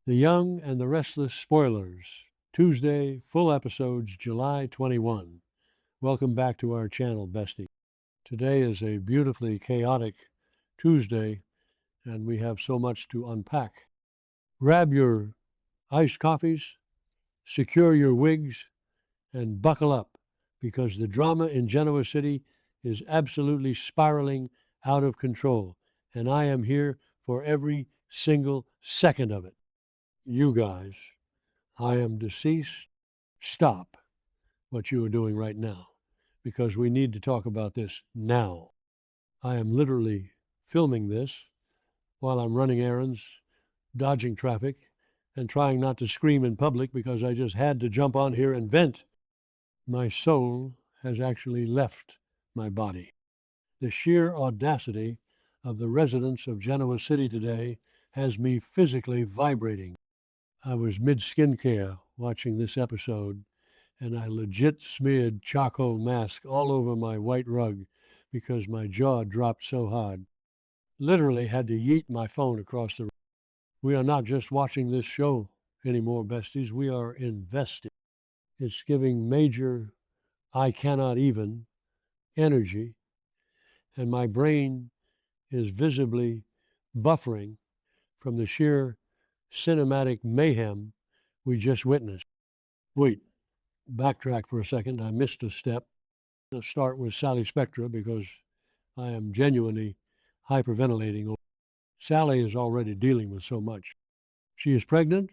The Young and the Restless spoilers. Tuesday, full episodes, July 21. Welcome back to our channel, Bestie. Today is a beautifully chaotic Tuesday, and we have so much to unpack. Grab your iced coffees, secure your wigs, and buckle up, because the drama in Genoa City is absolutely spiraling out of control, and I am here for every single second of it. You guys, I am deceased. Stop what you are doing right now, because we need to talk about this now. I am literally filming this while I'm running errands, dodging traffic, and trying not to scream in public because I just had to jump on here and vent. My soul has actually left my body. The sheer audacity of the residents of Genoa City today has me physically vibrating. I was mid-skincare watching this episode, and I legit smeared charcoal mask all over my white rug because my jaw dropped so hard. Literally had to yeet my phone across the room. We are not just watching this show anymore, besties. We are invested. It's giving major I cannot even energy, and my brain is visibly buffering from the sheer cinematic mayhem we just witnessed. Wait, backtrack for a second. I missed a step. I'll start with Sally Spectra because I am genuinely hyperventilating. Sally is already dealing with so much. She is pregnant.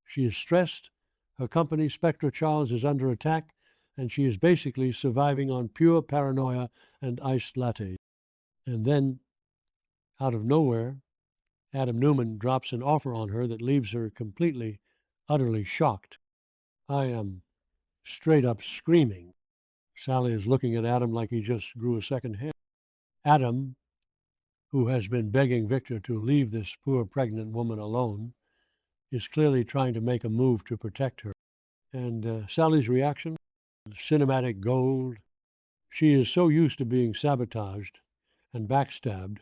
She is stressed. Her company, Spectra Charles, is under attack, and she is basically surviving on pure paranoia and iced lattes. And then, out of nowhere, Adam Newman drops an offer on her that leaves her completely, utterly shocked. I am straight up screaming. Sally is looking at Adam like he just grew a second hair. Adam, who has been begging Victor to leave this poor pregnant woman alone, is clearly trying to make a move to protect her. And Sally's reaction? Cinematic gold. She is so used to being sabotaged and backstabbed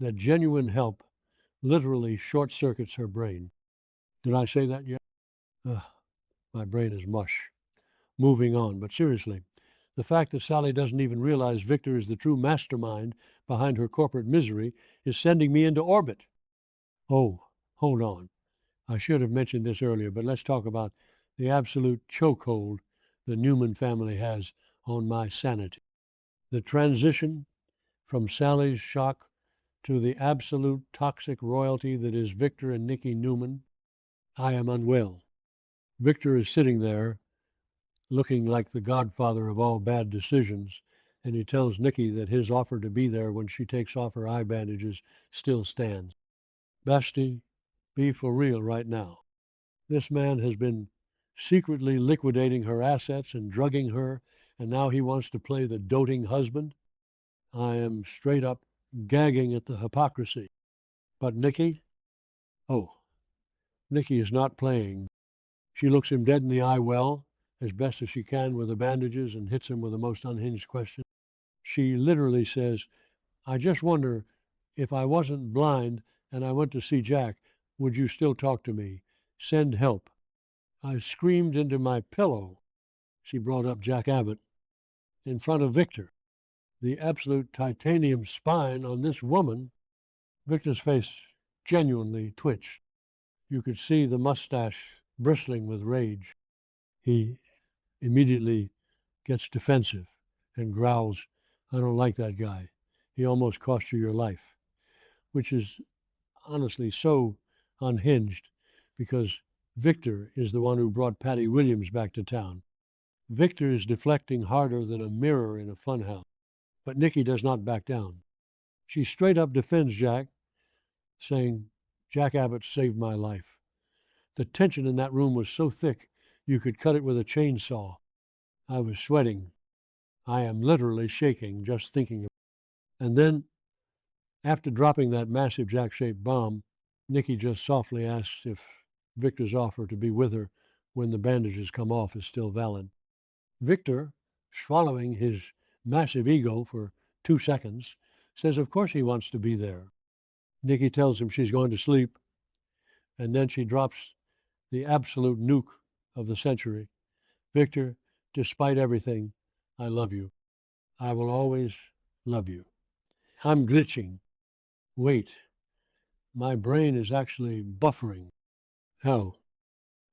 that genuine help literally short-circuits her brain. Did I say that yet? My brain is mush. Moving on, but seriously, the fact that Sally doesn't even realize Victor is the true mastermind behind her corporate misery is sending me into orbit. Oh, hold on. I should have mentioned this earlier, but let's talk about the absolute chokehold the Newman family has on my sanity. The transition from Sally's shock to the absolute toxic royalty that is Victor and Nikki Newman. I am unwell. Victor is sitting there looking like the godfather of all bad decisions, and he tells Nikki that his offer to be there when she takes off her eye bandages still stands. Bestie, be for real right now. This man has been secretly liquidating her assets and drugging her, and now he wants to play the doting husband. I am straight up gagging at the hypocrisy. But Nikki? Oh, Nikki is not playing. She looks him dead in the eye well, as best as she can with the bandages, and hits him with the most unhinged question. She literally says, I just wonder, if I wasn't blind and I went to see Jack, would you still talk to me? Send help. I screamed into my pillow. She brought up Jack Abbott in front of Victor. The absolute titanium spine on this woman. Victor's face genuinely twitched. You could see the mustache bristling with rage. He immediately gets defensive and growls, I don't like that guy. He almost cost you your life, which is honestly so unhinged because Victor is the one who brought Patty Williams back to town. Victor is deflecting harder than a mirror in a funhouse, but Nikki does not back down. She straight up defends Jack, saying, Jack Abbott saved my life. The tension in that room was so thick you could cut it with a chainsaw. I was sweating. I am literally shaking just thinking of it. And then, after dropping that massive Jack-shaped bomb, Nikki just softly asks if Victor's offer to be with her when the bandages come off is still valid. Victor, swallowing his massive ego for 2 seconds, says of course he wants to be there. Nikki tells him she's going to sleep, And then she drops the absolute nuke of the century. Victor, despite everything, I love you. I will always love you. I'm glitching. Wait, my brain is actually buffering. How?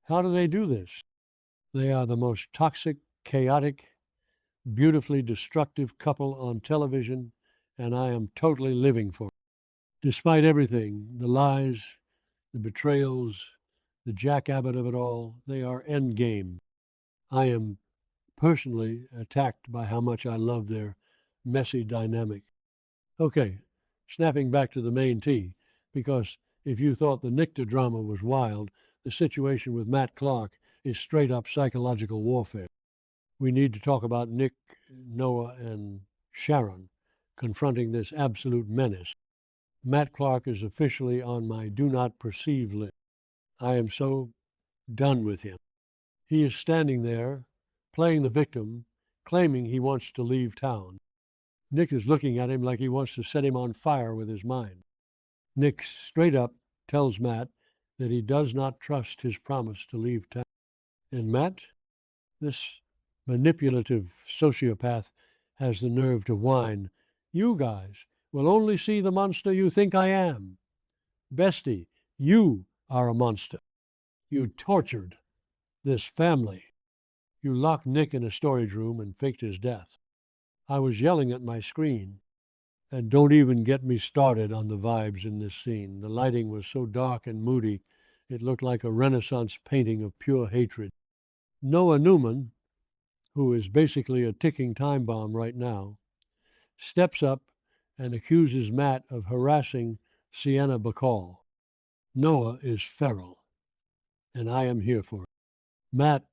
How do they do this? They are the most toxic, chaotic, beautifully destructive couple on television, and I am totally living for it. Despite everything, the lies, the betrayals, the jackabbit of it all, they are endgame. I am personally attacked by how much I love their messy dynamic. Okay, snapping back to the main tee, because if you thought the Nicta drama was wild, the situation with Matt Clark is straight up psychological warfare. We need to talk about Nick, Noah, and Sharon confronting this absolute menace. Matt Clark is officially on my do not perceive list. I am so done with him. He is standing there, playing the victim, claiming he wants to leave town. Nick is looking at him like he wants to set him on fire with his mind. Nick straight up tells Matt that he does not trust his promise to leave town. And Matt, this manipulative sociopath, has the nerve to whine, "You guys will only see the monster you think I am. Bestie, you are a monster. You tortured this family. You locked Nick in a storage room and faked his death." I was yelling at my screen. And don't even get me started on the vibes in this scene. The lighting was so dark and moody, it looked like a Renaissance painting of pure hatred. Noah Newman, who is basically a ticking time bomb right now, steps up and accuses Matt of harassing Sienna Bacall. Noah is feral, and I am here for it. Matt,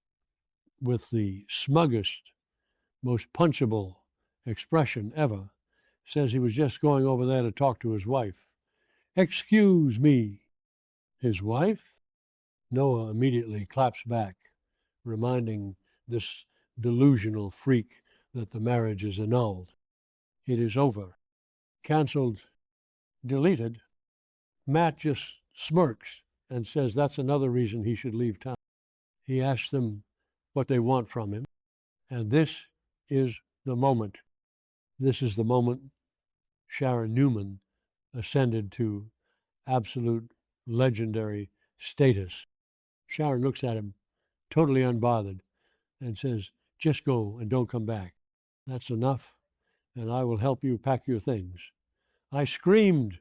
with the smuggest, most punchable expression ever, says he was just going over there to talk to his wife. "Excuse me." His wife? Noah immediately claps back, reminding this delusional freak that the marriage is annulled. It is over. Canceled. Deleted. Matt just smirks and says that's another reason he should leave town. He asks them what they want from him, and this is the moment. This is the moment Sharon Newman ascended to absolute legendary status. Sharon looks at him, totally unbothered, and says, "Just go and don't come back. That's enough, and I will help you pack your things." I screamed,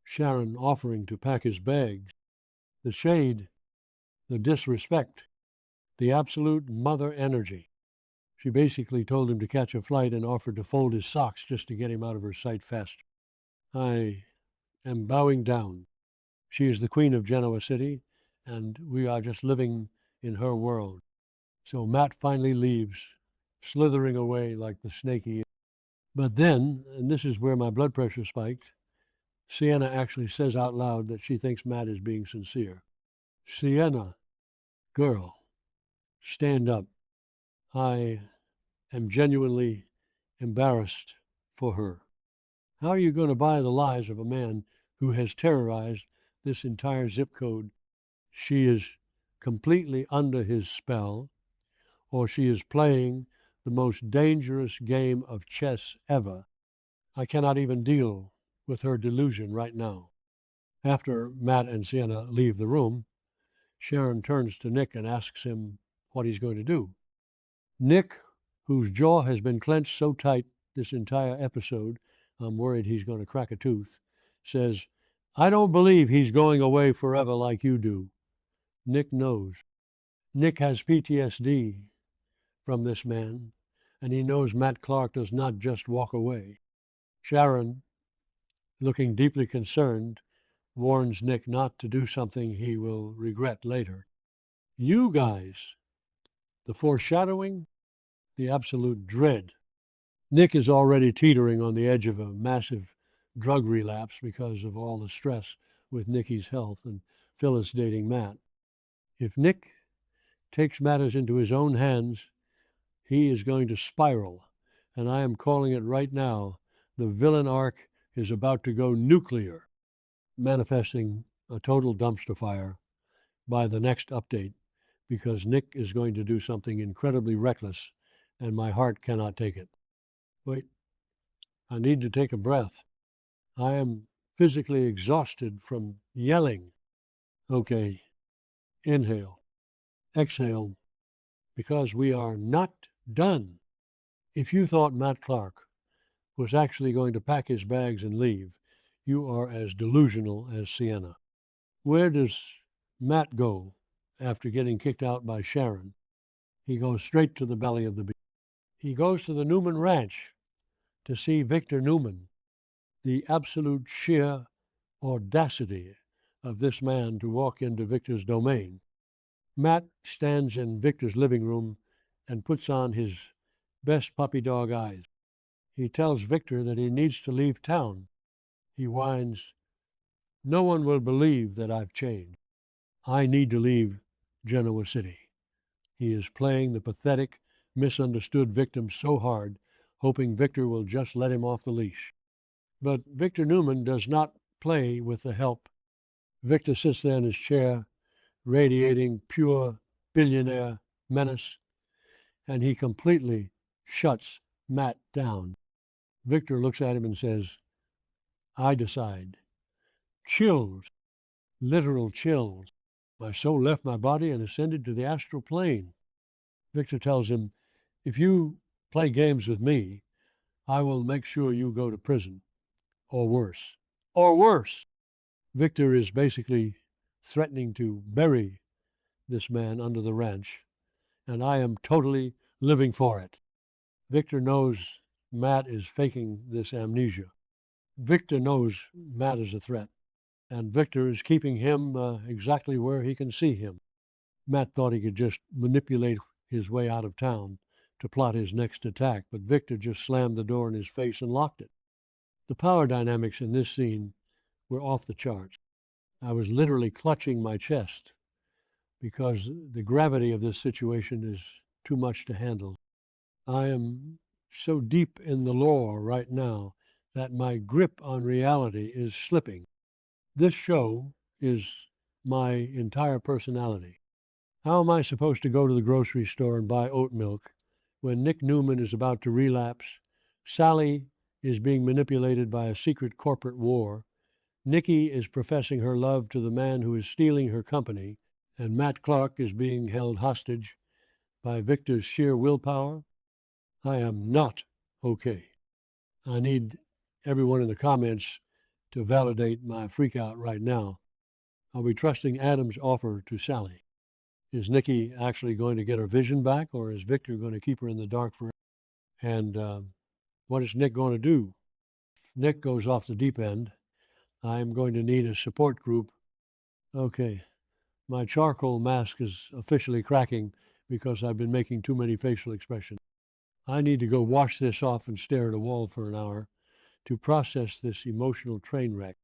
Sharon offering to pack his bags. The shade, the disrespect, the absolute mother energy. She basically told him to catch a flight and offered to fold his socks just to get him out of her sight faster. I am bowing down. She is the queen of Genoa City, and we are just living in her world. So Matt finally leaves, slithering away like the snake he is. But then, and this is where my blood pressure spiked, Sienna actually says out loud that she thinks Matt is being sincere. Sienna, girl, stand up. I am genuinely embarrassed for her. How are you going to buy the lies of a man who has terrorized this entire zip code? She is completely under his spell, or she is playing the most dangerous game of chess ever. I cannot even deal with her delusion right now. After Matt and Sienna leave the room, Sharon turns to Nick and asks him what he's going to do. Nick, whose jaw has been clenched so tight this entire episode, I'm worried he's going to crack a tooth, says, "I don't believe he's going away forever like you do." Nick knows. Nick has PTSD from this man, and he knows Matt Clark does not just walk away. Sharon, looking deeply concerned, warns Nick not to do something he will regret later. You guys, the foreshadowing, the absolute dread. Nick is already teetering on the edge of a massive drug relapse because of all the stress with Nikki's health and Phyllis dating Matt. If Nick takes matters into his own hands, he is going to spiral, and I am calling it right now. The villain arc is about to go nuclear, manifesting a total dumpster fire by the next update because Nick is going to do something incredibly reckless and my heart cannot take it. Wait, I need to take a breath. I am physically exhausted from yelling. Okay, inhale, exhale, because we are not done. If you thought Matt Clark was actually going to pack his bags and leave, you are as delusional as Sienna. Where does Matt go after getting kicked out by Sharon? He goes straight to the belly of the beast. He goes to the Newman Ranch to see Victor Newman. The absolute sheer audacity of this man to walk into Victor's domain. Matt stands in Victor's living room and puts on his best puppy dog eyes. He tells Victor that he needs to leave town. He whines, "No one will believe that I've changed. I need to leave Genoa City." He is playing the pathetic, misunderstood victim so hard, hoping Victor will just let him off the leash. But Victor Newman does not play with the help. Victor sits there in his chair, radiating pure billionaire menace, and he completely shuts Matt down. Victor looks at him and says, "I decide." Chills, literal chills. My soul left my body and ascended to the astral plane. Victor tells him, "If you play games with me, I will make sure you go to prison, or worse. Or worse!" Victor is basically threatening to bury this man under the ranch, and I am totally living for it. Victor knows Matt is faking this amnesia. Victor knows Matt is a threat, and Victor is keeping him exactly where he can see him. Matt thought he could just manipulate his way out of town to plot his next attack, but Victor just slammed the door in his face and locked it. The power dynamics in this scene were off the charts. I was literally clutching my chest because the gravity of this situation is too much to handle. I am so deep in the lore right now that my grip on reality is slipping. This show is my entire personality. How am I supposed to go to the grocery store and buy oat milk when Nick Newman is about to relapse, Sally is being manipulated by a secret corporate war, Nikki is professing her love to the man who is stealing her company, and Matt Clark is being held hostage by Victor's sheer willpower? I am not okay. I need everyone in the comments to validate my freakout right now. Are we trusting Adam's offer to Sally? Is Nikki actually going to get her vision back, or is Victor going to keep her in the dark forever? And what is Nick going to do? Nick goes off the deep end. I'm going to need a support group. Okay, my charcoal mask is officially cracking because I've been making too many facial expressions. I need to go wash this off and stare at a wall for an hour to process this emotional train wreck.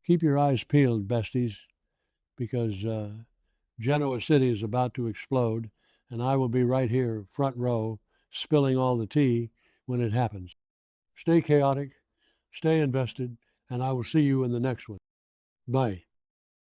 Keep your eyes peeled, besties, because Genoa City is about to explode, and I will be right here, front row, spilling all the tea when it happens. Stay chaotic, stay invested, and I will see you in the next one. Bye.